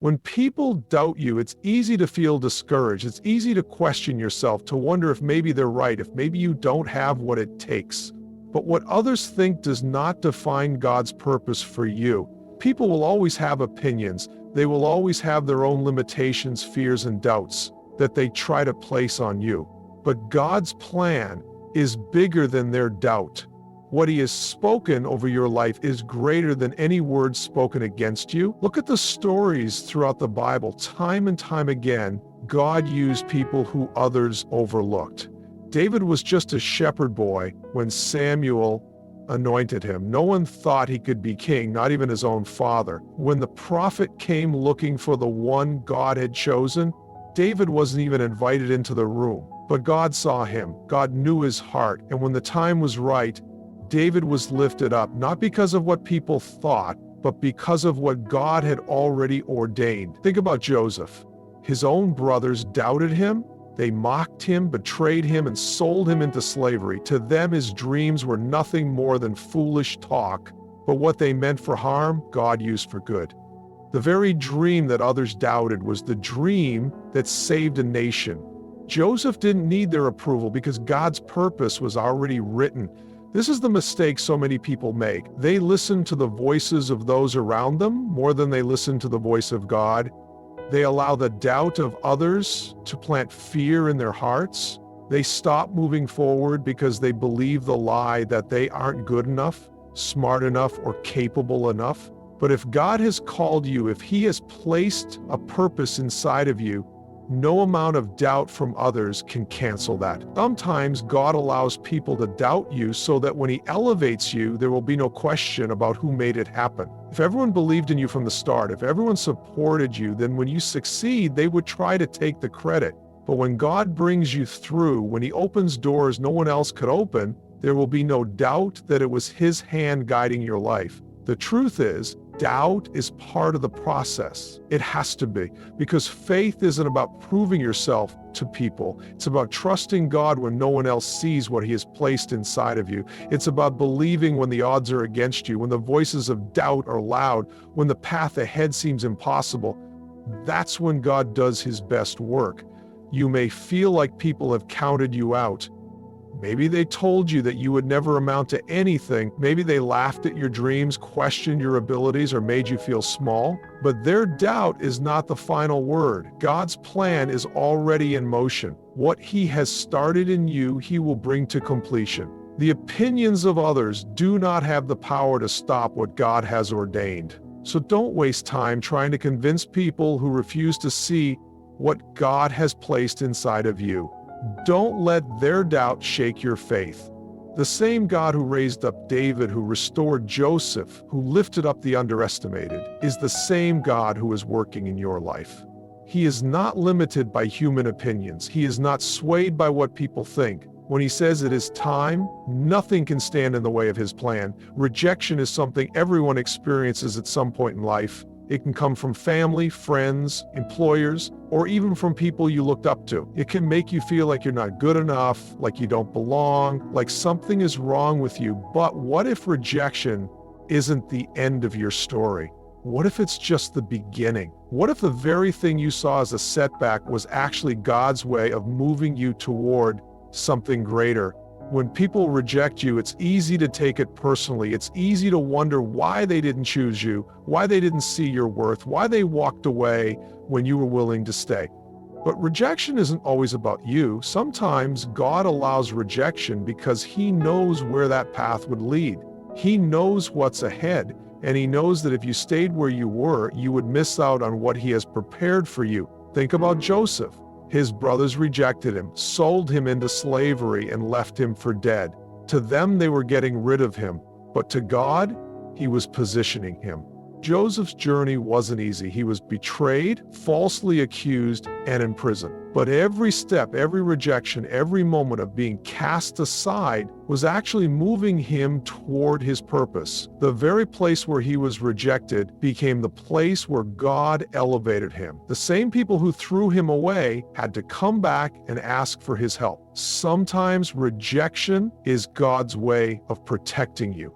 When people doubt you, it's easy to feel discouraged. It's easy to question yourself, to wonder if maybe they're right, if maybe you don't have what it takes. But what others think does not define God's purpose for you. People will always have opinions. They will always have their own limitations, fears, and doubts that they try to place on you. But God's plan is bigger than their doubt. What He has spoken over your life is greater than any words spoken against you. Look at the stories throughout the Bible. Time and time again, God used people who others overlooked. David was just a shepherd boy when Samuel anointed him. No one thought he could be king, not even his own father. When the prophet came looking for the one God had chosen, David wasn't even invited into the room. But God saw him. God knew his heart. And when the time was right, David was lifted up, not because of what people thought, but because of what God had already ordained. Think about Joseph. His own brothers doubted him. They mocked him, betrayed him, and sold him into slavery. To them, his dreams were nothing more than foolish talk, but what they meant for harm, God used for good. The very dream that others doubted was the dream that saved a nation. Joseph didn't need their approval because God's purpose was already written. This is the mistake so many people make. They listen to the voices of those around them more than they listen to the voice of God. They allow the doubt of others to plant fear in their hearts. They stop moving forward because they believe the lie that they aren't good enough, smart enough, or capable enough. But if God has called you, if He has placed a purpose inside of you, no amount of doubt from others can cancel that. Sometimes God allows people to doubt you so that when He elevates you, there will be no question about who made it happen. If everyone believed in you from the start, if everyone supported you, then when you succeed, they would try to take the credit. But when God brings you through, when He opens doors no one else could open, there will be no doubt that it was His hand guiding your life. The truth is, doubt is part of the process. It has to be, because faith isn't about proving yourself to people. It's about trusting God when no one else sees what He has placed inside of you. It's about believing when the odds are against you, when the voices of doubt are loud, when the path ahead seems impossible. That's when God does His best work. You may feel like people have counted you out. Maybe they told you that you would never amount to anything. Maybe they laughed at your dreams, questioned your abilities, or made you feel small. But their doubt is not the final word. God's plan is already in motion. What He has started in you, He will bring to completion. The opinions of others do not have the power to stop what God has ordained. So don't waste time trying to convince people who refuse to see what God has placed inside of you. Don't let their doubt shake your faith. The same God who raised up David, who restored Joseph, who lifted up the underestimated, is the same God who is working in your life. He is not limited by human opinions. He is not swayed by what people think. When He says it is time, nothing can stand in the way of His plan. Rejection is something everyone experiences at some point in life. It can come from family, friends, employers, or even from people you looked up to. It can make you feel like you're not good enough, like you don't belong, like something is wrong with you. But what if rejection isn't the end of your story? What if it's just the beginning? What if the very thing you saw as a setback was actually God's way of moving you toward something greater? When people reject you, it's easy to take it personally. It's easy to wonder why they didn't choose you, why they didn't see your worth, why they walked away when you were willing to stay. But rejection isn't always about you. Sometimes God allows rejection because He knows where that path would lead. He knows what's ahead, and He knows that if you stayed where you were, you would miss out on what He has prepared for you. Think about Joseph. His brothers rejected him, sold him into slavery, and left him for dead. To them, they were getting rid of him, but to God, He was positioning him. Joseph's journey wasn't easy. He was betrayed, falsely accused, and in prison. But every step, every rejection, every moment of being cast aside was actually moving him toward his purpose. The very place where he was rejected became the place where God elevated him. The same people who threw him away had to come back and ask for His help. Sometimes rejection is God's way of protecting you.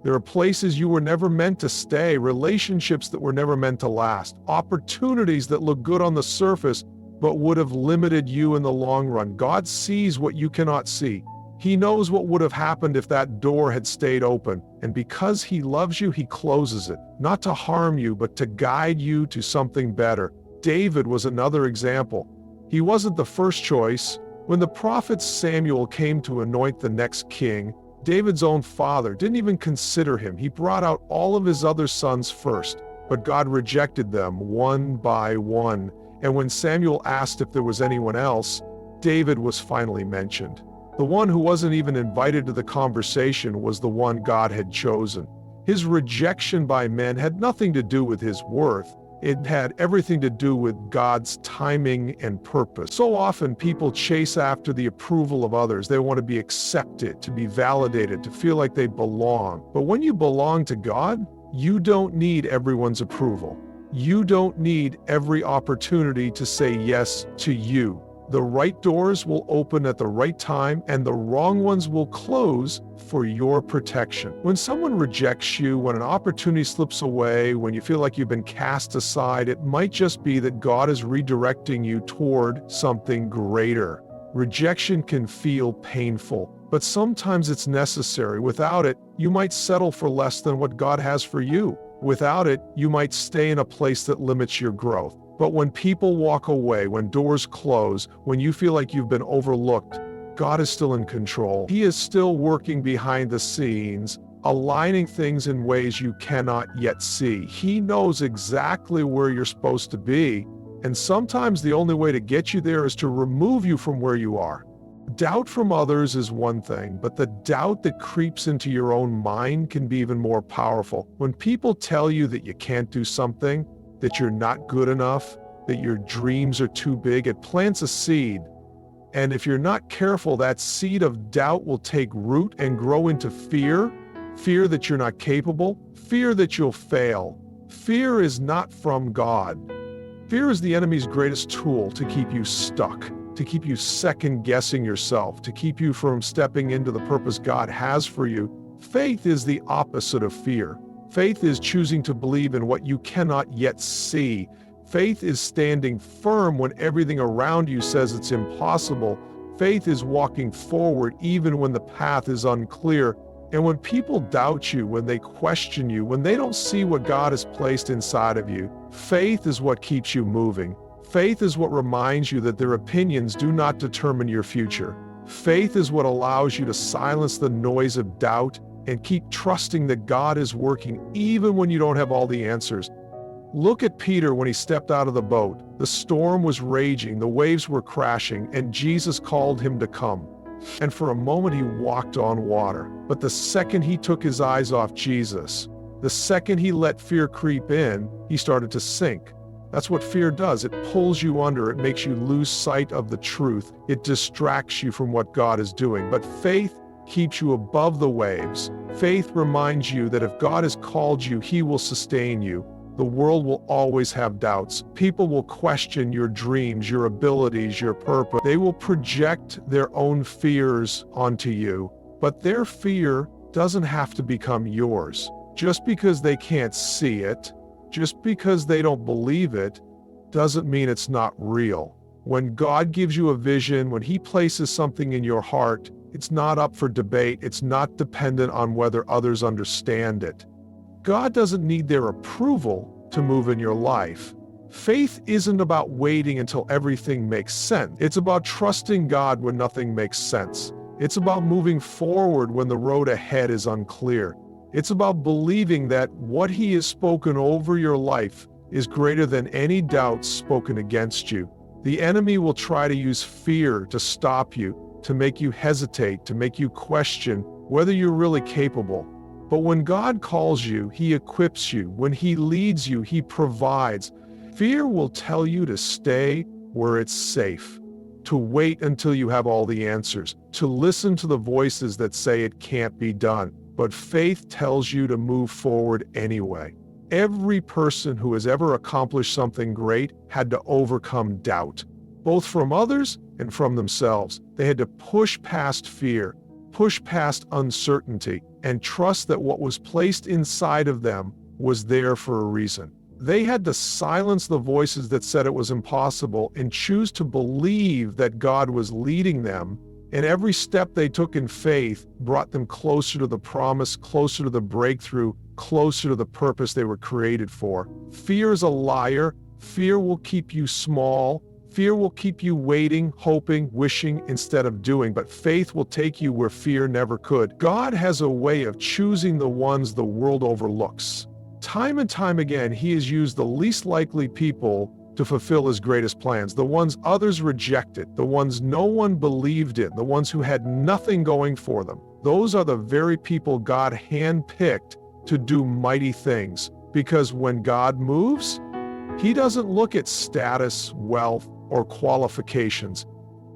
There are places you were never meant to stay, relationships that were never meant to last, opportunities that look good on the surface but would have limited you in the long run. God sees what you cannot see. He knows what would have happened if that door had stayed open, and because He loves you, He closes it, not to harm you, but to guide you to something better. David was another example. He wasn't the first choice. When the prophet Samuel came to anoint the next king, David's own father didn't even consider him. He brought out all of his other sons first, but God rejected them one by one. And when Samuel asked if there was anyone else, David was finally mentioned. The one who wasn't even invited to the conversation was the one God had chosen. His rejection by men had nothing to do with his worth. It had everything to do with God's timing and purpose. So often people chase after the approval of others. They want to be accepted, to be validated, to feel like they belong. But when you belong to God, you don't need everyone's approval. You don't need every opportunity to say yes to you. The right doors will open at the right time, and the wrong ones will close for your protection. When someone rejects you, when an opportunity slips away, when you feel like you've been cast aside, it might just be that God is redirecting you toward something greater. Rejection can feel painful, but sometimes it's necessary. Without it, you might settle for less than what God has for you. Without it, you might stay in a place that limits your growth. But when people walk away, when doors close, when you feel like you've been overlooked, God is still in control. He is still working behind the scenes, aligning things in ways you cannot yet see. He knows exactly where you're supposed to be, and sometimes the only way to get you there is to remove you from where you are. Doubt from others is one thing, but the doubt that creeps into your own mind can be even more powerful. When people tell you that you can't do something, that you're not good enough, that your dreams are too big, it plants a seed. And if you're not careful, that seed of doubt will take root and grow into fear. Fear that you're not capable, fear that you'll fail. Fear is not from God. Fear is the enemy's greatest tool to keep you stuck, to keep you second-guessing yourself, to keep you from stepping into the purpose God has for you. Faith is the opposite of fear. Faith is choosing to believe in what you cannot yet see. Faith is standing firm when everything around you says it's impossible. Faith is walking forward even when the path is unclear. And when people doubt you, when they question you, when they don't see what God has placed inside of you, faith is what keeps you moving. Faith is what reminds you that their opinions do not determine your future. Faith is what allows you to silence the noise of doubt and keep trusting that God is working even when you don't have all the answers. Look at Peter when he stepped out of the boat. The storm was raging, the waves were crashing, and Jesus called him to come. And for a moment he walked on water. But the second he took his eyes off Jesus, the second he let fear creep in, he started to sink. That's what fear does. It pulls you under. It makes you lose sight of the truth. It distracts you from what God is doing. But faith keeps you above the waves. Faith reminds you that if God has called you, He will sustain you. The world will always have doubts. People will question your dreams, your abilities, your purpose. They will project their own fears onto you, but their fear doesn't have to become yours. Just because they can't see it, just because they don't believe it, doesn't mean it's not real. When God gives you a vision, when He places something in your heart, it's not up for debate. It's not dependent on whether others understand it. God doesn't need their approval to move in your life. Faith isn't about waiting until everything makes sense. It's about trusting God when nothing makes sense. It's about moving forward when the road ahead is unclear. It's about believing that what He has spoken over your life is greater than any doubts spoken against you. The enemy will try to use fear to stop you, to make you hesitate, to make you question whether you're really capable. But when God calls you, He equips you. When He leads you, He provides. Fear will tell you to stay where it's safe, to wait until you have all the answers, to listen to the voices that say it can't be done. But faith tells you to move forward anyway. Every person who has ever accomplished something great had to overcome doubt, both from others and from themselves. They had to push past fear, push past uncertainty, and trust that what was placed inside of them was there for a reason. They had to silence the voices that said it was impossible and choose to believe that God was leading them, and every step they took in faith brought them closer to the promise, closer to the breakthrough, closer to the purpose they were created for. Fear is a liar. Fear will keep you small. Fear will keep you waiting, hoping, wishing instead of doing, but faith will take you where fear never could. God has a way of choosing the ones the world overlooks. Time and time again, he has used the least likely people to fulfill his greatest plans, the ones others rejected, the ones no one believed in, the ones who had nothing going for them. Those are the very people God handpicked to do mighty things, because when God moves, he doesn't look at status, wealth, or qualifications.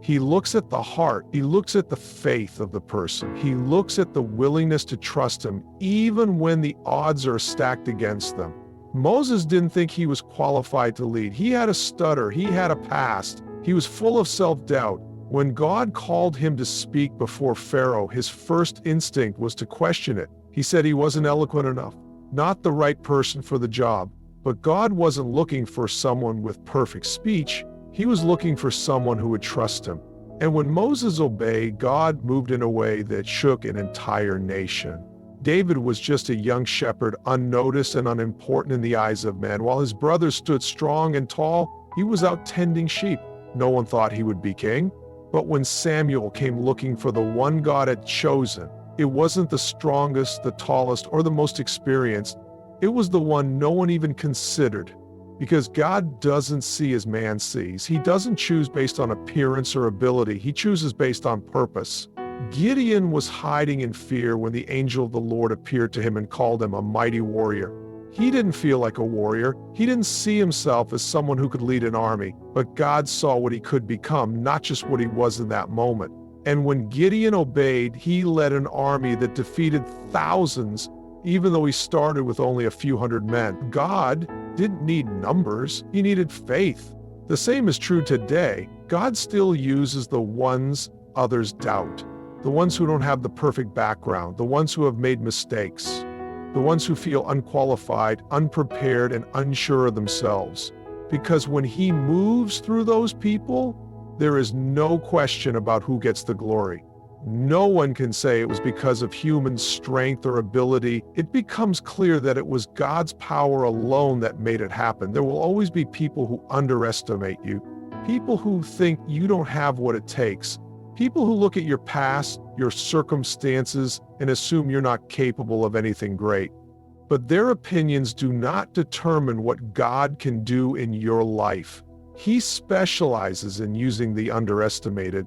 He looks at the heart. He looks at the faith of the person. He looks at the willingness to trust him, even when the odds are stacked against them. Moses didn't think he was qualified to lead. He had a stutter. He had a past. He was full of self-doubt. When God called him to speak before Pharaoh, his first instinct was to question it. He said he wasn't eloquent enough, not the right person for the job. But God wasn't looking for someone with perfect speech. He was looking for someone who would trust him. And when Moses obeyed, God moved in a way that shook an entire nation. David was just a young shepherd, unnoticed and unimportant in the eyes of men. While his brothers stood strong and tall, he was out tending sheep. No one thought he would be king. But when Samuel came looking for the one God had chosen, it wasn't the strongest, the tallest, or the most experienced. It was the one no one even considered. Because God doesn't see as man sees. He doesn't choose based on appearance or ability. He chooses based on purpose. Gideon was hiding in fear when the angel of the Lord appeared to him and called him a mighty warrior. He didn't feel like a warrior. He didn't see himself as someone who could lead an army. But God saw what he could become, not just what he was in that moment. And when Gideon obeyed, he led an army that defeated thousands, even though he started with only a few hundred men. God didn't need numbers, he needed faith. The same is true today. God still uses the ones others doubt, the ones who don't have the perfect background, the ones who have made mistakes, the ones who feel unqualified, unprepared, and unsure of themselves. Because when he moves through those people, there is no question about who gets the glory. No one can say it was because of human strength or ability. It becomes clear that it was God's power alone that made it happen. There will always be people who underestimate you, people who think you don't have what it takes, people who look at your past, your circumstances, and assume you're not capable of anything great. But their opinions do not determine what God can do in your life. He specializes in using the underestimated.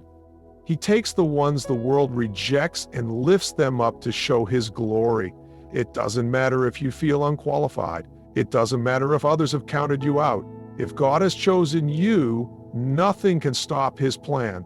He takes the ones the world rejects and lifts them up to show his glory. It doesn't matter if you feel unqualified. It doesn't matter if others have counted you out. If God has chosen you, nothing can stop his plan.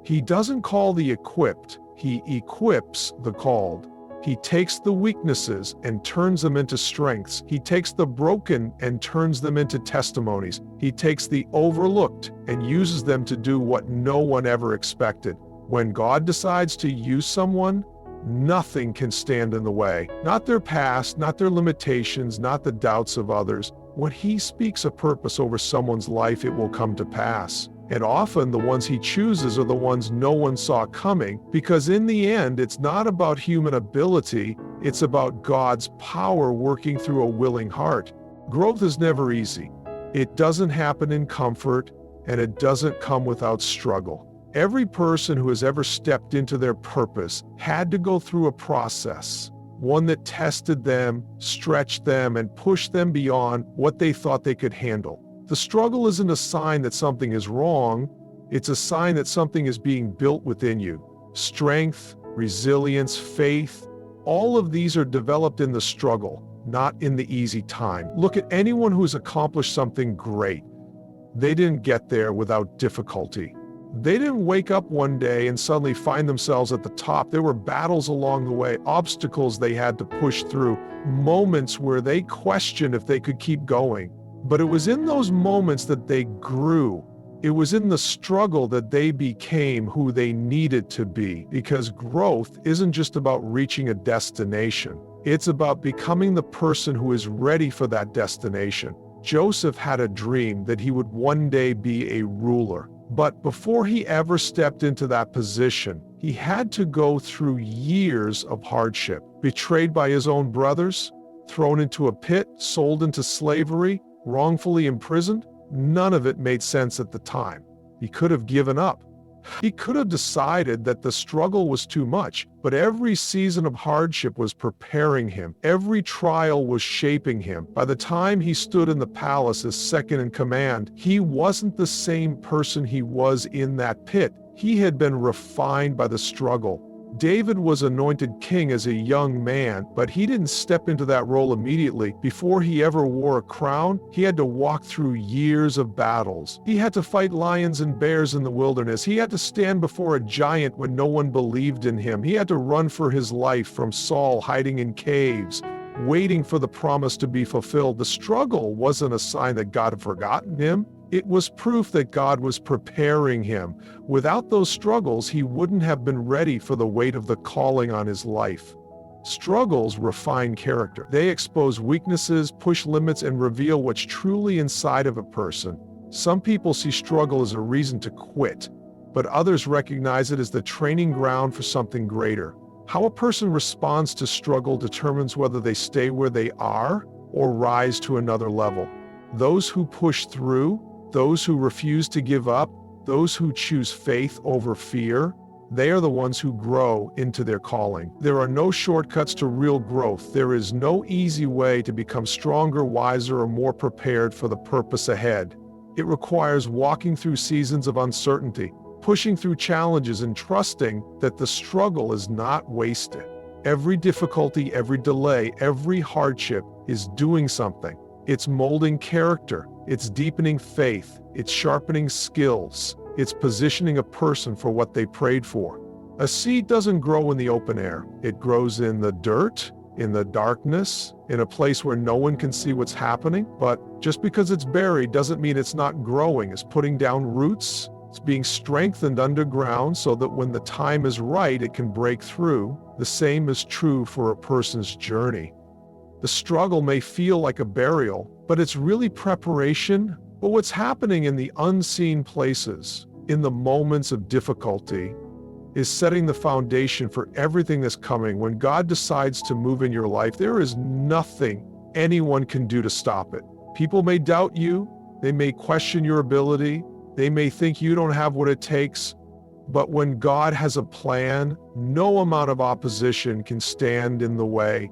He doesn't call the equipped. He equips the called. He takes the weaknesses and turns them into strengths. He takes the broken and turns them into testimonies. He takes the overlooked and uses them to do what no one ever expected. When God decides to use someone, nothing can stand in the way. Not their past, not their limitations, not the doubts of others. When he speaks a purpose over someone's life, it will come to pass. And often the ones he chooses are the ones no one saw coming, because in the end, it's not about human ability, it's about God's power working through a willing heart. Growth is never easy. It doesn't happen in comfort, and it doesn't come without struggle. Every person who has ever stepped into their purpose had to go through a process, one that tested them, stretched them, and pushed them beyond what they thought they could handle. The struggle isn't a sign that something is wrong, it's a sign that something is being built within you. Strength, resilience, faith, all of these are developed in the struggle, not in the easy time. Look at anyone who's accomplished something great. They didn't get there without difficulty. They didn't wake up one day and suddenly find themselves at the top. There were battles along the way, obstacles they had to push through, moments where they questioned if they could keep going. But it was in those moments that they grew. It was in the struggle that they became who they needed to be, because growth isn't just about reaching a destination. It's about becoming the person who is ready for that destination. Joseph had a dream that he would one day be a ruler. But before he ever stepped into that position, he had to go through years of hardship. Betrayed by his own brothers, thrown into a pit, sold into slavery, wrongfully imprisoned. None of it made sense at the time. He could have given up. He could have decided that the struggle was too much, but every season of hardship was preparing him. Every trial was shaping him. By the time he stood in the palace as second in command, he wasn't the same person he was in that pit. He had been refined by the struggle. David was anointed king as a young man, but he didn't step into that role immediately. Before he ever wore a crown, he had to walk through years of battles. He had to fight lions and bears in the wilderness. He had to stand before a giant when no one believed in him. He had to run for his life from Saul, hiding in caves, waiting for the promise to be fulfilled. The struggle wasn't a sign that God had forgotten him. It was proof that God was preparing him. Without those struggles, he wouldn't have been ready for the weight of the calling on his life. Struggles refine character. They expose weaknesses, push limits, and reveal what's truly inside of a person. Some people see struggle as a reason to quit, but others recognize it as the training ground for something greater. How a person responds to struggle determines whether they stay where they are or rise to another level. Those who push through, those who refuse to give up, those who choose faith over fear, they are the ones who grow into their calling. There are no shortcuts to real growth. There is no easy way to become stronger, wiser, or more prepared for the purpose ahead. It requires walking through seasons of uncertainty, pushing through challenges, and trusting that the struggle is not wasted. Every difficulty, every delay, every hardship is doing something. It's molding character, it's deepening faith, it's sharpening skills, it's positioning a person for what they prayed for. A seed doesn't grow in the open air. It grows in the dirt, in the darkness, in a place where no one can see what's happening. But just because it's buried doesn't mean it's not growing. It's putting down roots. It's being strengthened underground so that when the time is right, it can break through. The same is true for a person's journey. The struggle may feel like a burial, but it's really preparation. But what's happening in the unseen places, in the moments of difficulty, is setting the foundation for everything that's coming. When God decides to move in your life, there is nothing anyone can do to stop it. People may doubt you, they may question your ability, they may think you don't have what it takes, but when God has a plan, no amount of opposition can stand in the way.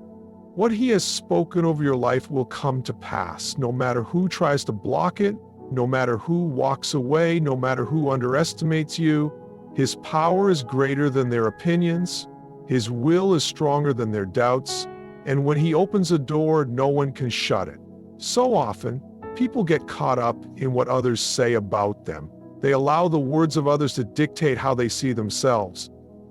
What He has spoken over your life will come to pass, no matter who tries to block it, no matter who walks away, no matter who underestimates you. His power is greater than their opinions. His will is stronger than their doubts. And when He opens a door, no one can shut it. So often, people get caught up in what others say about them. They allow the words of others to dictate how they see themselves.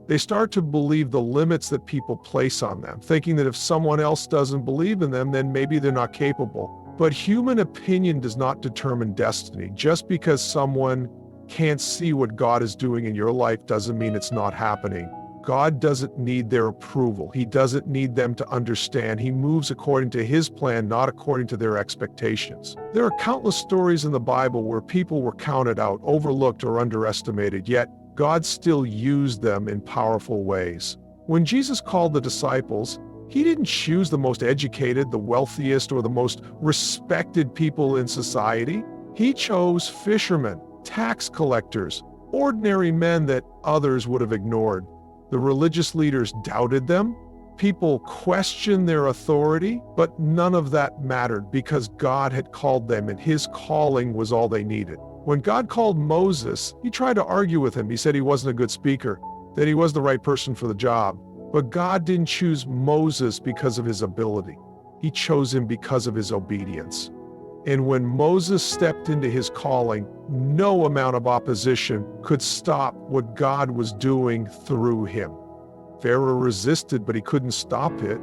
They start to believe the limits that people place on them, thinking that if someone else doesn't believe in them, then maybe they're not capable. But human opinion does not determine destiny. Just because someone can't see what God is doing in your life doesn't mean it's not happening. God doesn't need their approval. He doesn't need them to understand. He moves according to His plan, not according to their expectations. There are countless stories in the Bible where people were counted out, overlooked, or underestimated, yet God still used them in powerful ways. When Jesus called the disciples, He didn't choose the most educated, the wealthiest, or the most respected people in society. He chose fishermen, tax collectors, ordinary men that others would have ignored. The religious leaders doubted them. People questioned their authority, but none of that mattered because God had called them and His calling was all they needed. When God called Moses, He tried to argue with him. He said he wasn't a good speaker, that he was the right person for the job. But God didn't choose Moses because of his ability. He chose him because of his obedience. And when Moses stepped into his calling, no amount of opposition could stop what God was doing through him. Pharaoh resisted, but he couldn't stop it.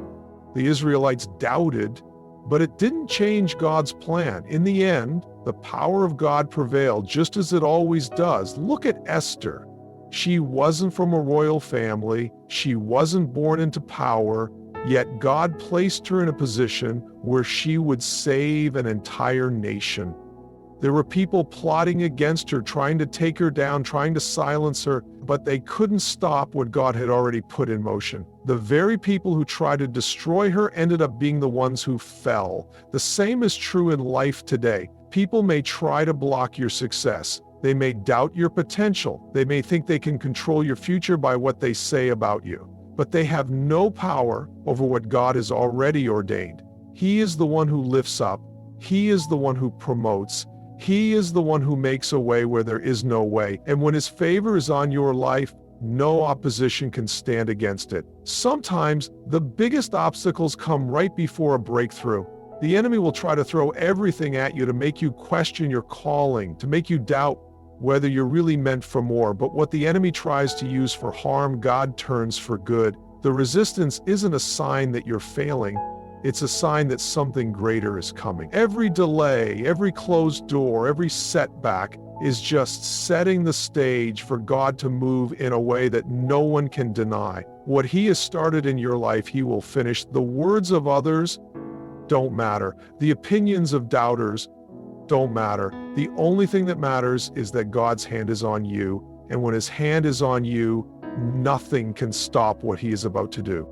The Israelites doubted, but it didn't change God's plan. In the end, The power of God prevailed just as it always does. Look at Esther. She wasn't from a royal family. She wasn't born into power. Yet God placed her in a position where she would save an entire nation. There were people plotting against her, trying to take her down, trying to silence her, but they couldn't stop what God had already put in motion. The very people who tried to destroy her ended up being the ones who fell. The same is true in life today. People may try to block your success. They may doubt your potential. They may think they can control your future by what they say about you. But they have no power over what God has already ordained. He is the one who lifts up. He is the one who promotes. He is the one who makes a way where there is no way. And when His favor is on your life, no opposition can stand against it. Sometimes the biggest obstacles come right before a breakthrough. The enemy will try to throw everything at you to make you question your calling, to make you doubt whether you're really meant for more. But what the enemy tries to use for harm, God turns for good. The resistance isn't a sign that you're failing. It's a sign that something greater is coming. Every delay, every closed door, every setback is just setting the stage for God to move in a way that no one can deny. What He has started in your life, He will finish. The words of others don't matter. The opinions of doubters don't matter. The only thing that matters is that God's hand is on you. And when His hand is on you, nothing can stop what He is about to do.